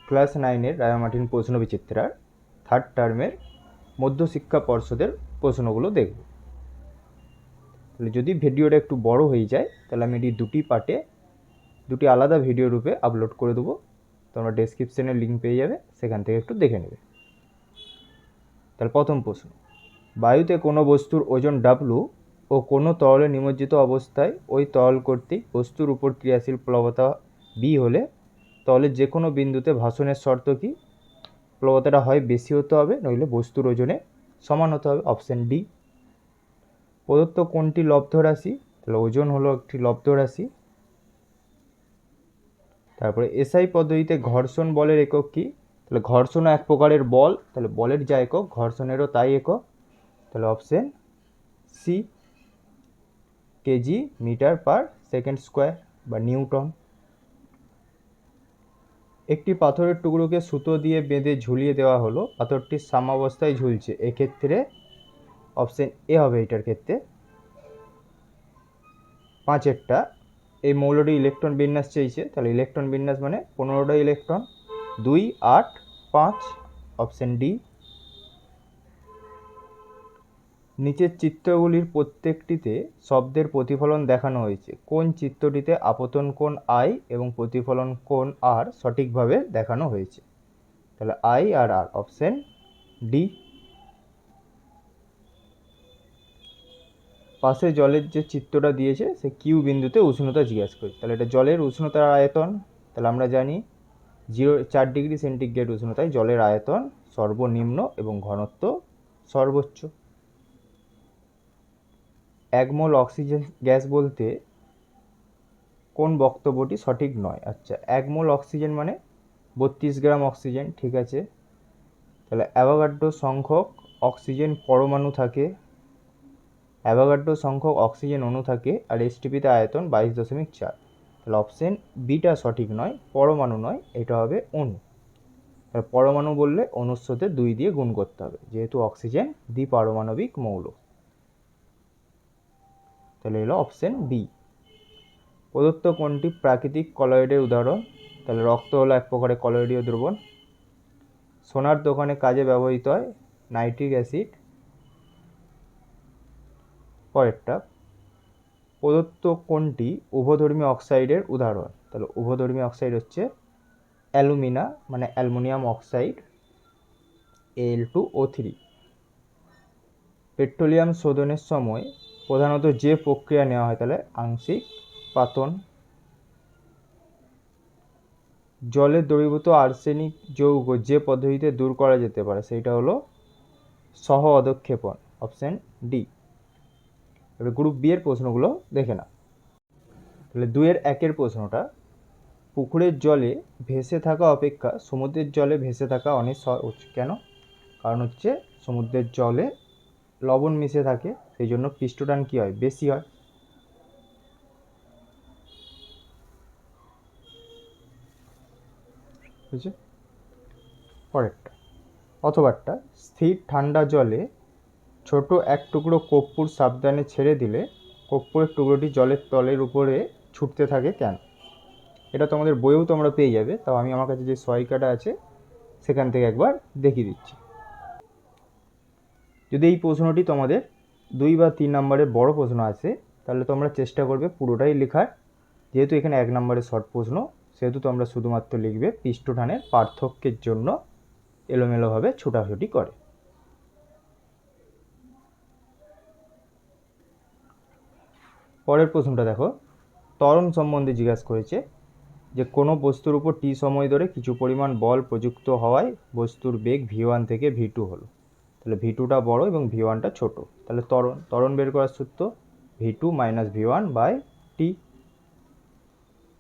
Class 9-এর রায়ামার্টিন প্রশ্নবিচিত্রার third টার্মের মধ্যশিক্ষা পর্ষদের প্রশ্নগুলো দেখব। তাহলে যদি ভিডিওটা একটু বড় হয়ে যায় তাহলে আমি এটি দুটি আলাদা ভিডিও রূপে আপলোড করে দেবো। তোমরা ডেসক্রিপশনে লিঙ্ক পেয়ে যাবে, সেখান থেকে একটু দেখে নেবে। তাহলে প্রথম প্রশ্ন, বায়ুতে কোনো বস্তুর ওজন W ও কোনো তরলে নিমজ্জিত অবস্থায় ওই তরল কর্তৃক বস্তুর উপর ক্রিয়াশীল প্লবতা B হলে তরলের যে কোনো বিন্দুতে ভাসনের শর্ত কি? প্লবতাটা হয় বেশি হতে হবে, নইলে বস্তুর ওজনে সমান হতে হবে, অপশন ডি। প্রদত্ত কোনটি লব্ধ রাশি? তাহলে ওজন হলো একটি লব্ধ রাশি। তারপরে এসআই পদ্ধতিতে ঘর্ষণ বলের একক কি? তাহলে ঘর্ষণও এক প্রকারের বল, তাহলে বলের যা একক ঘর্ষণেরও তাই একক, তাহলে option C, kg meter per second square বা নিউটন। একটি পাথরের টুকরোকে সুতো দিয়ে বেঁধে ঝুলিয়ে দেওয়া হলো, পাথরটি সাম্যাবস্থায় ঝুলছে, এক্ষেত্রে অপশন এ হবে এটার ক্ষেত্রে। 5-এরটা, এই মৌলটি ইলেকট্রন বিন্যাস চেয়েছে, তাহলে ইলেকট্রন বিন্যাস মানে 15টা ইলেকট্রন, 2, 8, 5, অপশন ডি। নিচের চিত্রগুলির প্রত্যেকটিতে শব্দের প্রতিফলন দেখানো হয়েছে, কোন চিত্রটিতে আপতন কোণ আই এবং প্রতিফলন কোণ আর সঠিকভাবে দেখানো হয়েছে? তাহলে I R R, option D. পাশে জলের যে চিত্রটা দিয়েছে সে কিউ বিন্দুতে উষ্ণতা জিজ্ঞাসা করছে, তাহলে এটা জলের উষ্ণতার আয়তন। তাহলে আমরা জানি 4 ডিগ্রি সেন্টিগ্রেড উষ্ণতায় জলের আয়তন সর্বনিম্ন এবং ঘনত্ব সর্বোচ্চ। 1 মোল অক্সিজেন গ্যাস বলতে কোন বক্তব্যটি সঠিক নয়? আচ্ছা, 1 মোল অক্সিজেন মানে 32 গ্রাম অক্সিজেন, ঠিক আছে। তাহলে অ্যাভোগাড্রো সংখ্যক অক্সিজেন পরমাণু থাকে, অ্যাভোগাড্রো সংখ্যক অক্সিজেন অণু থাকে, আর এসটিপিতে আয়তন 22.4। তাহলে অপশন বিটা সঠিক নয়, পরমাণু নয়, এটা হবে অণু। তাহলে পরমাণু বললে অণুর সাথে 2 দিয়ে গুণ করতে হবে, যেহেতু অক্সিজেন দ্বিপারমাণবিক মৌল। তাহলে এলো অপশন বি। প্রদত্ত কোনটি প্রাকৃতিক কলয়েডের উদাহরণ? তাহলে রক্ত হলো এক প্রকারের কলয়েডীয় দ্রবণ। সোনার দোকানে কাজে ব্যবহৃত হয় নাইট্রিক অ্যাসিড। পরেরটা, প্রদত্ত কোনটি উভধর্মী অক্সাইডের উদাহরণ? তাহলে উভধর্মী অক্সাইড হচ্ছে অ্যালুমিনা মানে অ্যালুমিনিয়াম অক্সাইড, Al2O3। পেট্রোলিয়াম শোধনের সময় প্রধানত যে প্রক্রিয়া নেওয়া হয়, তাহলে আংশিক পাতন। জলে দ্রবীভূত আর্সেনিক যৌগ যে পদ্ধতিতে দূর করা যেতে পারে সেইটা হলো সহ অধক্ষেপণ, অপশন ডি। এবার গ্রুপ বি এর প্রশ্নগুলো দেখে না। তাহলে 2-1 প্রশ্নটা, পুকুরের জলে ভেসে থাকা অপেক্ষা সমুদ্রের জলে ভেসে থাকা অনেক সহজ কেন? কারণ হচ্ছে সমুদ্রের জলে লবণ মিশে থাকে, সেই জন্য পৃষ্ঠটান কী হয়? বেশি হয়। বুঝছে? পরেরটা অথবাটা, স্থির ঠান্ডা জলে ছোট এক টুকরো কর্পূর সাবধানে ছেড়ে দিলে কর্পূরের টুকরোটি জলের তলের উপরে ছুটতে থাকে কেন? এটা তোমাদের বইয়েও তোমরা পেয়ে যাবে, তাও আমি আমার কাছে যে সহায়িকাটা আছে সেখান থেকে একবার দেখিয়ে দিচ্ছি। যদি এই প্রশ্নটি তোমাদের 2 বা 3 নম্বরের বড় প্রশ্ন আছে তাহলে তোমরা চেষ্টা করবে পুরোটাই লেখার। যেহেতু এখানে 1 নম্বরের শর্ট প্রশ্ন, সেহেতু তোমরা শুধুমাত্র লিখবে পৃষ্ঠটানের পার্থক্যের জন্য এলোমেলোভাবে ছোটাছুটি করে। পরের প্রশ্নটা দেখো, ত্বরণ সম্বন্ধে জিজ্ঞাসা করেছে যে কোনো বস্তুর উপর টি সময় ধরে কিছু পরিমাণ বল প্রযুক্ত হওয়ায় বস্তুর বেগ v1 থেকে v2 হলো। তাহলে v2টা বড় এবং v1টা ছোট, তাহলে ত্বরণ বের করার সূত্র v2 minus v1 by T,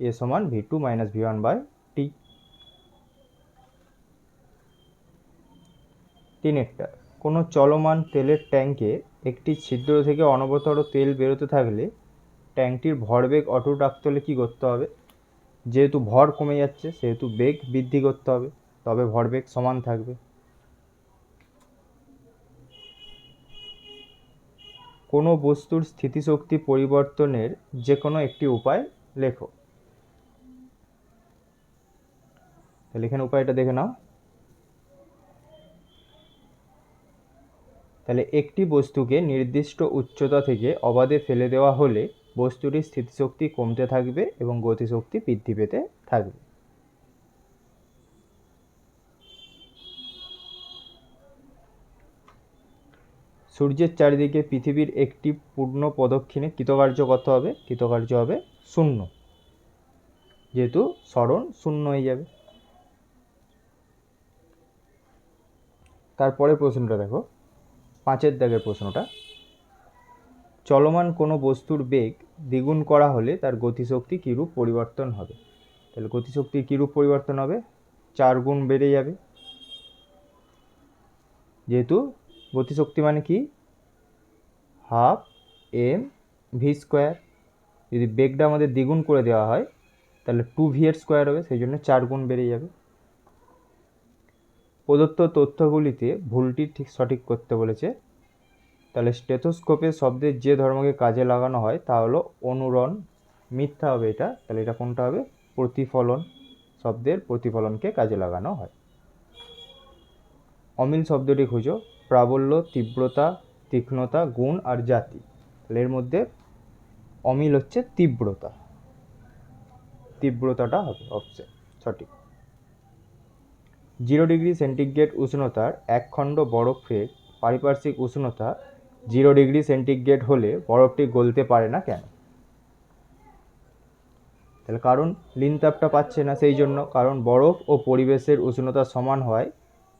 এ সমান v2 minus v1 by T. 3-একটা, কোনো চলমান তেলের ট্যাঙ্কে একটি ছিদ্র থেকে অনবরত তেল বেরোতে থাকলে ট্যাঙ্কটির ভরবেগ অটুট রাখতে হলে কী করতে হবে? যেহেতু ভর কমে যাচ্ছে সেহেতু বেগ বৃদ্ধি করতে হবে, তবে ভরবেগ সমান থাকবে। কোনো বস্তুর স্থিতিশক্তি পরিবর্তনের যে কোনো একটি উপায় লেখো। তাহলে এখানে উপায়টা দেখে নাও। তাহলে একটি বস্তুকে নির্দিষ্ট উচ্চতা থেকে অবাধে ফেলে দেওয়া হলে বস্তুটির স্থিতিশক্তি কমতে থাকবে এবং গতিশক্তি বৃদ্ধি পেতে থাকবে। সূর্যের চারিদিকে পৃথিবীর একটি পূর্ণ প্রদক্ষিণে কৃতকার্য কত হবে? কৃতকার্য হবে 0, যেহেতু সরণ 0 হয়ে যাবে। তারপরে প্রশ্নটা দেখো, 5 দাগের প্রশ্নটা। চলমান কোনো বস্তুর বেগ দ্বিগুণ করা হলে তার গতিশক্তি কীরূপ পরিবর্তন হবে? তাহলে গতিশক্তির কীরূপ পরিবর্তন হবে? 4 গুণ বেড়ে যাবে, যেহেতু গতিশক্তি মানে কি? Half m v square. যদি বেগটা আমাদের দ্বিগুণ করে দেওয়া হয় তাহলে 2v এর স্কোয়ার হবে, সেই জন্য 4 গুণ বেড়ে যাবে। প্রদত্ত তথ্যগুলিতে ভুলটি ঠিক সঠিক করতে বলেছে। তাহলে স্টেথোস্কোপের শব্দের যে ধর্মকে কাজে লাগানো হয় তা হলো অনুরণ, মিথ্যা হবে এটা। তাহলে এটা কোনটা হবে? প্রতিফলন, শব্দের প্রতিফলনকে কাজে লাগানো হয়। অমিল শব্দটি খুঁজো। প্রাবল্য, তীব্রতা, তীক্ষ্ণতা, গুণ আর জাতি। তাহলে এর মধ্যে অমিল হচ্ছে তীব্রতা, তীব্রতাটা হবে অপশন সঠিক। 0 ডিগ্রি সেন্টিগ্রেড উষ্ণতার এক খণ্ড বরফের পারিপার্শ্বিক উষ্ণতা 0 ডিগ্রি সেন্টিগ্রেড হলে বরফটি গলতে পারে না কেন? তাহলে কারণ লিনতাপটা পাচ্ছে না, সেই জন্য। কারণ বরফ ও পরিবেশের উষ্ণতা সমান হয়,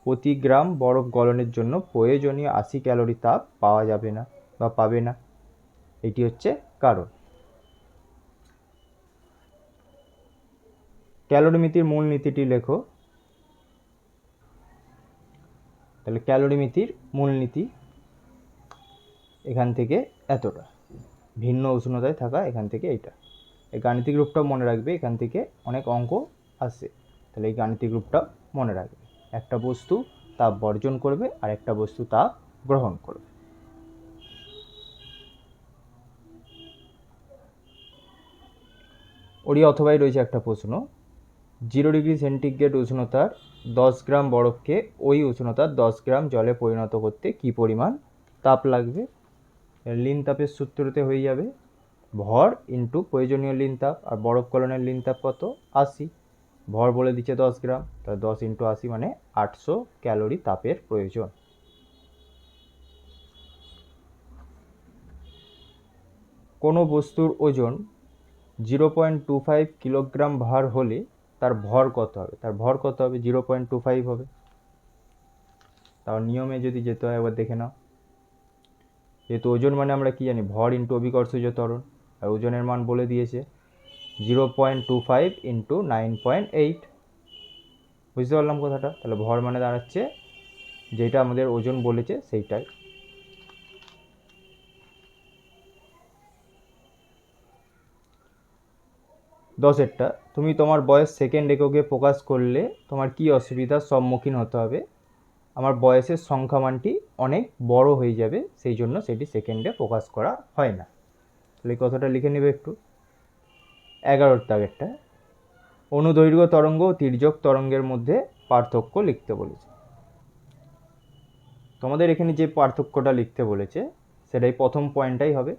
প্রতি গ্রাম বরফ গলনের জন্য প্রয়োজনীয় 80 ক্যালোরি তাপ পাওয়া যাবে না বা পাবে না, এটি হচ্ছে কারণ। ক্যালোরিমিতির মূলনীতিটি লেখো। তাহলে ক্যালোরিমিতির মূলনীতি এখান থেকে এতটা, ভিন্ন উষ্ণতায় থাকা এখান থেকে এইটা। এই গাণিতিক রূপটাও মনে রাখবে, এখান থেকে অনেক অঙ্ক আসে, তাহলে এই গাণিতিক রূপটা মনে রাখবে। একটা বস্তু তাপ বর্জন করবে আর একটা বস্তু তাপ গ্রহণ করবে। ওরই অথবাই রয়েছে একটা প্রশ্ন। 0 ডিগ্রি সেন্টিগ্রেড উষ্ণতার 10 গ্রাম বরফকে ওই উষ্ণতার 10 গ্রাম জলে পরিণত করতে কি পরিমাণ তাপ লাগবে? লিন তাপের সূত্রতে হয়ে যাবে ভর ইন্টু প্রয়োজনীয় লিন তাপ, আর বরফ গলনের লিন তাপ কত? 80। ভর বলে দিচ্ছে 10 গ্রাম, তাহলে 10 ইন্টু 80 মানে 800 ক্যালোরি তাপের প্রয়োজন। কোনো বস্তুর ওজন 0.25 কিলোগ্রাম ভার হলে তার ভর কত হবে? তার ভর কত হবে? 0.25 হবে। তাও নিয়মে যদি যেতে হয় একবার দেখে নাও। যেহেতু ওজন মানে আমরা কি জানি? ভর ইন্টু অভিকর্ষজ ত্বরণ, আর ওজনের মান বলে দিয়েছে 0.25 ইন্টু 9.8। বুঝতে পারলাম কথাটা? তাহলে ভর মানে দাঁড়াচ্ছে যেটা আমাদের ওজন বলেছে সেইটাই। দশেরটা, তুমি তোমার বয়স সেকেন্ড এককে প্রকাশ করলে তোমার কি অসুবিধার সম্মুখীন হতে হবে? আমার বয়সের সংখ্যামানটি অনেক বড় হয়ে যাবে, সেই জন্য সেটি সেকেন্ডে প্রকাশ করা হয় না। তাহলে এই কথাটা লিখে নেবে একটু। 11 দাগেরটা, অনুদৈর্ঘ্য তরঙ্গ ও তির্যক তরঙ্গের মধ্যে পার্থক্য লিখতে বলেছে। তোমাদের এখানে যে পার্থক্যটা লিখতে বলেছে সেটাই প্রথম পয়েন্টটাই হবে,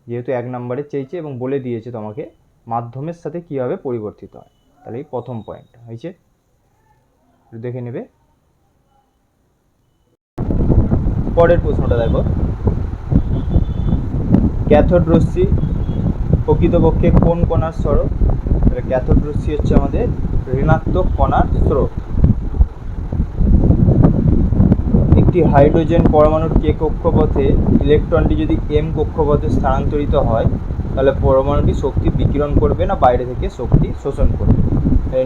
যেহেতু 1 নম্বরে চেয়েছে এবং বলে দিয়েছে তোমাকে মাধ্যমের সাথে কীভাবে পরিবর্তিত হয়। তাহলে এই প্রথম পয়েন্ট হয়েছে, দেখে নেবে। পরের প্রশ্নটা দেখো, ক্যাথোড রশ্মি প্রকৃতপক্ষে কোন কণার স্বরূপ? তাহলে ক্যাথোড রশ্মি হচ্ছে আমাদের ঋণাত্মক কণার স্রোত। একটি হাইড্রোজেন পরমাণুর কে কক্ষপথে ইলেকট্রনটি যদি এম কক্ষপথে স্থানান্তরিত হয় তাহলে পরমাণুটি শক্তি বিকিরণ করবে না বাইরে থেকে শক্তি শোষণ করবে?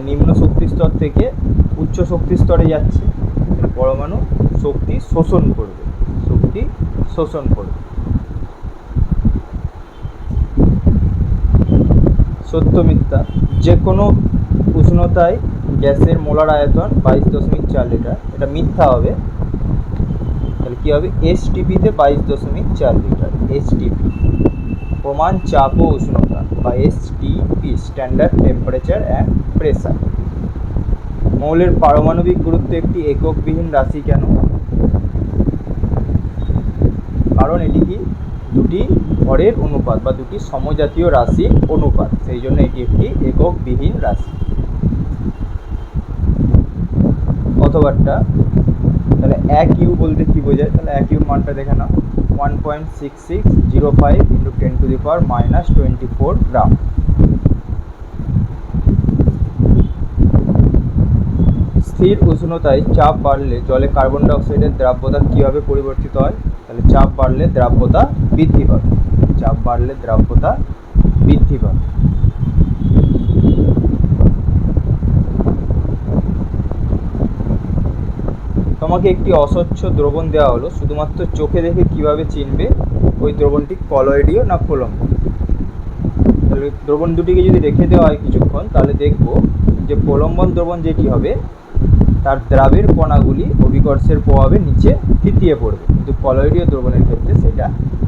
নিম্ন শক্তি স্তর থেকে উচ্চ শক্তি স্তরে যাচ্ছে, পরমাণু শক্তি শোষণ করবে, শক্তি শোষণ করবে। সত্য মিথ্যা? যে কোনো উষ্ণতায় গ্যাসের মোলার আয়তন 22.4 লিটার, এটা মিথ্যা হবে। তাহলে কী হবে? এসটিপিতে 22.4 লিটার। এসটিপি প্রমাণ চাপ ও উষ্ণতা বা STP standard temperature and pressure. মৌলের পারমাণবিক গুরুত্ব একটি এককবিহীন রাশি কেন? কারণ এটি কি দুটি ভরের অনুপাত বা দুটি সমজাতীয় রাশির অনুপাত, সেই জন্য এটি একটি এককবিহীন রাশি। অথবাটা তাহলে 1 ইউ বলতে কি বোঝায়? তাহলে 1 ইউ মানটা দেখে নাও, 1.6605 × 10⁻⁻24 গ্রাম। স্থির উষ্ণতায় চাপ বাড়লে জলে কার্বন ডাইঅক্সাইডের দ্রাব্যতা কীভাবে পরিবর্তিত হয়? তাহলে চাপ বাড়লে দ্রাব্যতা বৃদ্ধি পাবে, চাপ বাড়লে দ্রাব্যতা বৃদ্ধি পাবে। তোমাকে একটি অস্বচ্ছ দ্রবণ দেওয়া হলো, শুধুমাত্র চোখে দেখে কিভাবে চিনবে ওই দ্রবণটি কলয়েডীয় না প্রলম্ব? তাহলে দ্রবণ দুটিকে যদি রেখে দেওয়া হয় কিছুক্ষণ, তাহলে দেখব যে প্রলম্বন দ্রবণ যেটি হবে তার দ্রাবের কণাগুলি অভিকর্ষের প্রভাবে নিচে থিতিয়ে পড়বে, কিন্তু কলয়েডীয় দ্রবণের ক্ষেত্রে সেটা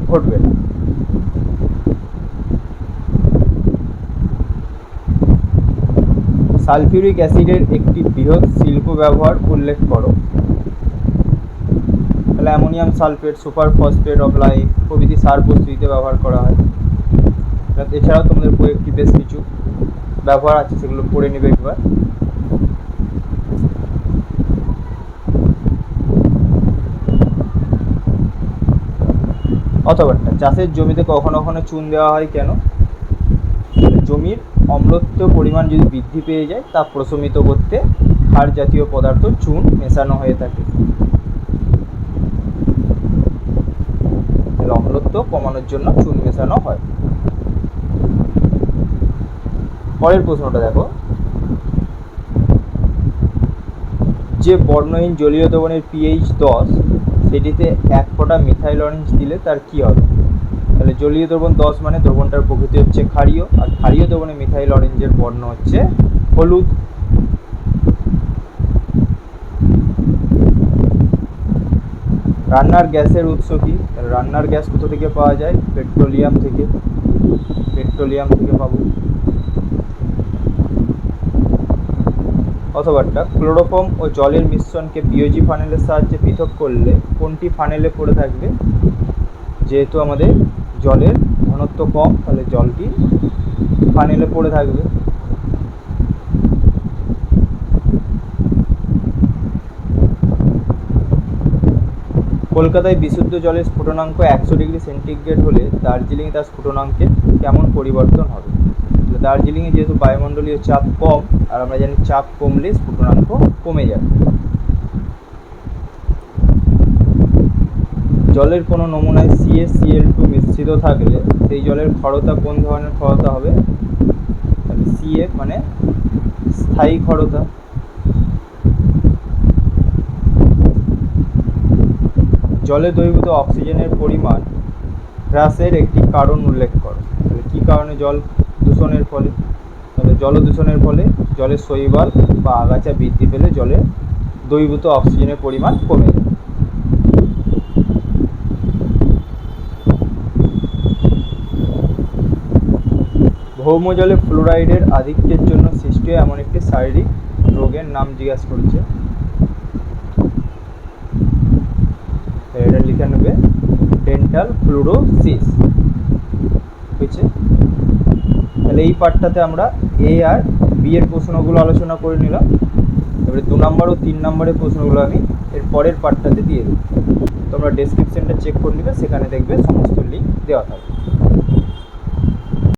ঘটবে না। সালফিউরিক অ্যাসিডের একটি বৃহৎ শিল্প ব্যবহার উল্লেখ করো। তাহলে ammonium sulphate, super phosphate of lime প্রভৃতি সার প্রস্তুতিতে ব্যবহার করা হয়। এছাড়াও তোমাদের কয়েকটি বেশ কিছু ব্যবহার আছে, সেগুলো পড়ে নেবে একবার। অথবা চাষের জমিতে কখনো কখনো চুন দেওয়া হয় কেন? জমির অম্লত্ব পরিমাণ যদি বৃদ্ধি পেয়ে যায় তা প্রশমিত করতে ক্ষার জাতীয় পদার্থ চুন মেশানো হয়ে থাকে। অম্লত্ব কমানোর জন্য চুন মেশানো হয়। পরের প্রশ্নটা দেখো, যে বর্ণহীন জলীয় দ্রবণের pH 10, সেটিতে 1 ফোঁটা মিথাইল অরেঞ্জ দিলে তার কি হবে? তাহলে জলীয় দ্রবণ 10 মানে দ্রবণটার প্রকৃতি হচ্ছে ক্ষারীয়, আর ক্ষারীয় দ্রবণে মিথাইল অরেঞ্জের বর্ণ হচ্ছে হলুদ। রান্নার গ্যাসের উৎস কি? রান্নার গ্যাস কোথা থেকে পাওয়া যায়? পেট্রোলিয়াম থেকে, পেট্রোলিয়াম থেকে পাবো। অথবাটা ক্লোরোফর্ম ও জলের মিশ্রণকে পিওজি ফানেলের সাহায্যে পৃথক করলে কোনটি ফানেলে পড়ে থাকবে? যেহেতু আমাদের জলের ঘনত্ব কম, তাহলে জলটি ফানেলে পড়ে থাকবে। কলকাতায় বিশুদ্ধ জলের স্ফুটনাঙ্ক 100°C হলে দার্জিলিংয়ে তার স্ফুটনাঙ্কে কেমন পরিবর্তন হবে? দার্জিলিংয়ে যেহেতু বায়ুমণ্ডলীয় চাপ কম, আর আমরা জানি চাপ কমলে স্ফুটনাঙ্ক কমে যাবে। জলের কোনো নমুনায় CaCl2 মিশ্রিত থাকলে সেই জলের ক্ষরতা কোন ধরনের ক্ষরতা হবে? তাহলে CF মানে স্থায়ী ক্ষরতা। জলে দ্রবীভূত অক্সিজেনের পরিমাণ হ্রাসের একটি কারণ উল্লেখ করো। তাহলে কী কারণে জল দূষণের ফলে? তাহলে জল দূষণের ফলে জলের শৈবাল বা আগাছা বৃদ্ধি পেলে জলে দ্রবীভূত অক্সিজেনের পরিমাণ কমে যায়। ভৌম জলে ফ্লোরাইডের আধিক্যের জন্য সৃষ্টি হয় এমন একটি শারীরিক রোগের নাম জিজ্ঞাসা করছে, এটা লিখে নেবে ডেন্টাল ফ্লুরোসিস। হয়েছে? তাহলে এই পার্টটাতে আমরা A আর B এর প্রশ্নগুলো আলোচনা করে নিলাম। এবারে 2 নম্বর ও 3 নম্বরের প্রশ্নগুলো আমি এর পরের পার্টটাতে দিয়ে দেবো। তোমরা ডেসক্রিপশনটা চেক করে নেবে, সেখানে দেখবে সমস্ত লিঙ্ক দেওয়া থাকবে।